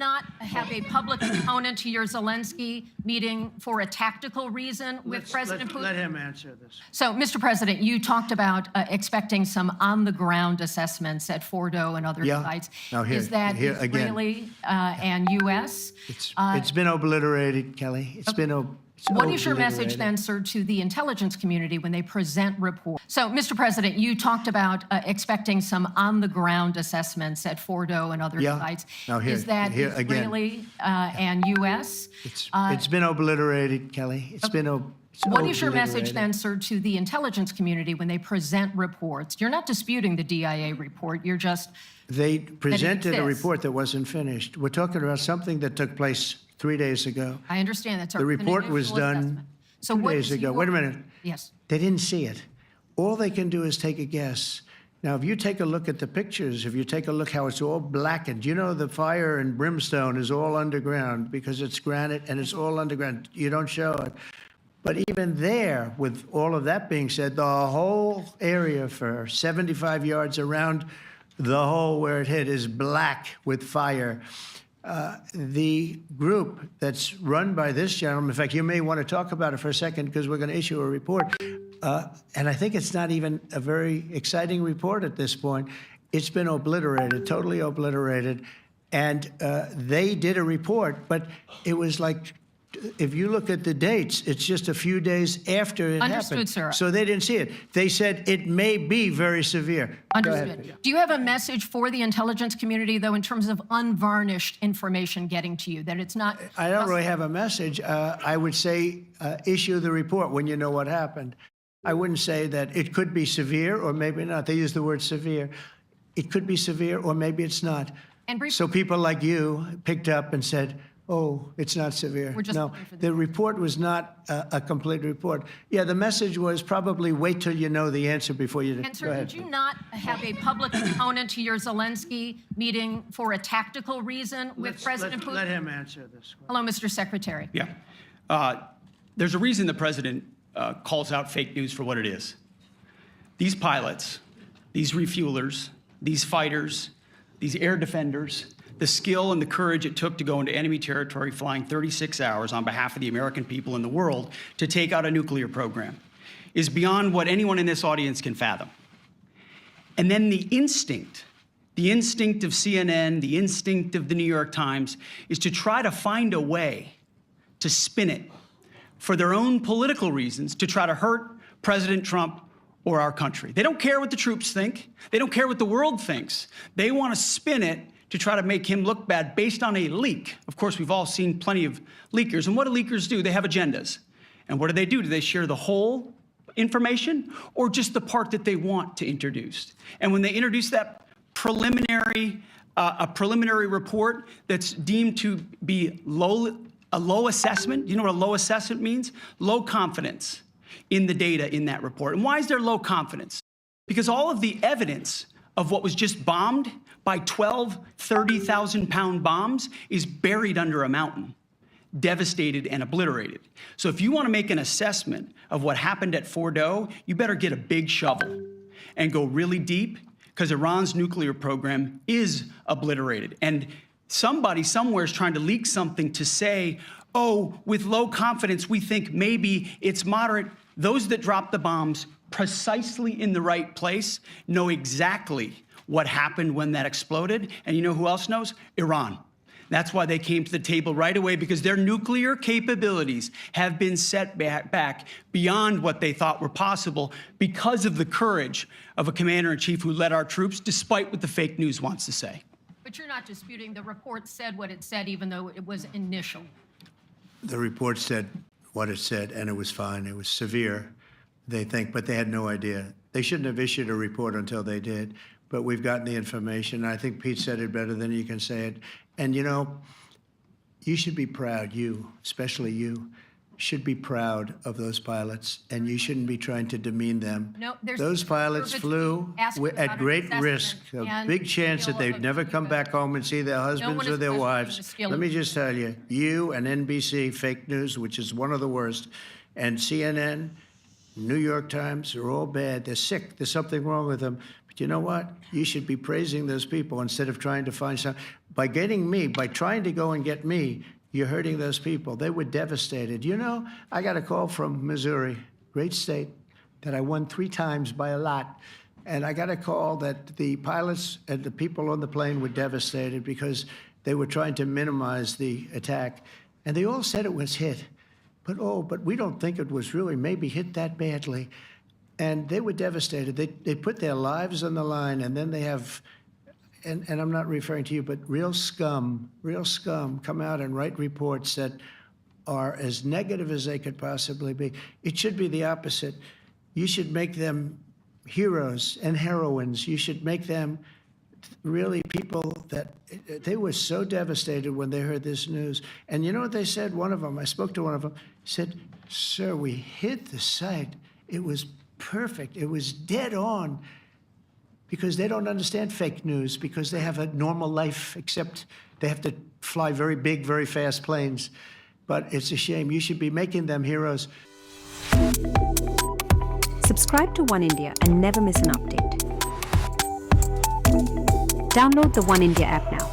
not have a public component to your Zelensky meeting for a tactical reason with President Putin? Let him answer this. So, Mr. President, you talked about expecting some on-the-ground assessments at Fordow and other sites. Now Is that here Israeli and U.S.? It's been obliterated, Kelly. It's been What is your message then, sir, to the intelligence community when they present reports? So, Mr. President, you talked about expecting some on-the-ground assessments at Fordow and other sites. Now is that Israeli and U.S.? It's been obliterated, Kelly. What is your message then, sir, to the intelligence community when they present reports? You're not disputing the DIA report. You're just They presented a report that wasn't finished. We're talking about something that took place 3 days ago. I understand that's the report was done 2 days ago. Wait a minute. Yes. They didn't see it. All they can do is take a guess. Now, if you take a look at the pictures, if you take a look how it's all blackened, you know the fire and brimstone is all underground because it's granite and it's all underground. You don't show it. But even there, with all of that being said, the whole area for 75 yards around the hole where it hit is black with fire. The group that's run by this gentleman, in fact, you may want to talk about it for a second because we're going to issue a report. And I think it's not even a very exciting report at this point. It's been obliterated, totally obliterated. And they did a report, but it was like, if you look at the dates, it's just a few days after it happened. Sir. So they didn't see it. They said it may be very severe. Understood. Do you have a message for the intelligence community, though, in terms of unvarnished information getting to you, that it's not? I don't really have a message. I would say issue the report when you know what happened. I wouldn't say that it could be severe or maybe not. They use the word severe. It could be severe or maybe it's not. And so people like you picked up and said, oh, it's not severe. No, the report was not a complete report. Yeah, the message was probably wait till you know the answer before you. And sir, did you not have a public component to your Zelensky meeting for a tactical reason with President Putin? Let him answer this. Hello, Mr. Secretary. Yeah. There's a reason the president calls out fake news for what it is. These pilots, these refuelers, these fighters, these air defenders, the skill and the courage it took to go into enemy territory flying 36 hours on behalf of the American people and the world to take out a nuclear program is beyond what anyone in this audience can fathom. And then the instinct of CNN, the instinct of the New York Times is to try to find a way to spin it for their own political reasons to try to hurt President Trump or our country. They don't care what the troops think. They don't care what the world thinks. They want to spin it to try to make him look bad based on a leak. Of course, we've all seen plenty of leakers. And what do leakers do? They have agendas. And what do? Do they share the whole information or just the part that they want to introduce? And when they introduce that preliminary, a preliminary report that's deemed to be a low assessment, you know what a low assessment means? Low confidence in the data in that report. And why is there low confidence? Because all of the evidence of what was just bombed by 12 30,000-pound bombs is buried under a mountain, devastated and obliterated. So if you want to make an assessment of what happened at Fordow, you better get a big shovel and go really deep because Iran's nuclear program is obliterated. And somebody somewhere is trying to leak something to say, oh, with low confidence, we think maybe it's moderate. Those that dropped the bombs precisely in the right place know exactly what happened when that exploded. And you know who else knows? Iran. That's why they came to the table right away, because their nuclear capabilities have been set back beyond what they thought were possible because of the courage of a commander-in-chief who led our troops, despite what the fake news wants to say. But you're not disputing the report said what it said, even though it was initial. The report said what it said, and it was fine. It was severe, they think, but they had no idea. They shouldn't have issued a report until they did. But we've gotten the information. I think Pete said it better than you can say it. And, you know, you should be proud, you, especially you, should be proud of those pilots, and you shouldn't be trying to demean them. No, those pilots flew at great risk, a big chance that they'd never come back home and see their husbands or their wives. Let me just tell you, you and NBC, fake news, which is one of the worst, and CNN, New York Times, are all bad. They're sick. There's something wrong with them. But do you know what? You should be praising those people instead of trying to find some. By trying to go and get me, you're hurting those people. They were devastated. You know, I got a call from Missouri, great state, that I won 3 times by a lot. And I got a call that the pilots and the people on the plane were devastated because they were trying to minimize the attack. And they all said it was hit. But we don't think it was really maybe hit that badly. And they were devastated. They put their lives on the line, and then they have, and I'm not referring to you, but real scum come out and write reports that are as negative as they could possibly be. It should be the opposite. You should make them heroes and heroines. You should make them really people that they were so devastated when they heard this news. And you know what they said? One of them, I spoke to one of them, said, "Sir, we hit the site. It was perfect. It was dead on," because they don't understand fake news, because they have a normal life, except they have to fly very big, very fast planes. But it's a shame. You should be making them heroes. Subscribe to Oneindia and never miss an update. Download the Oneindia app now.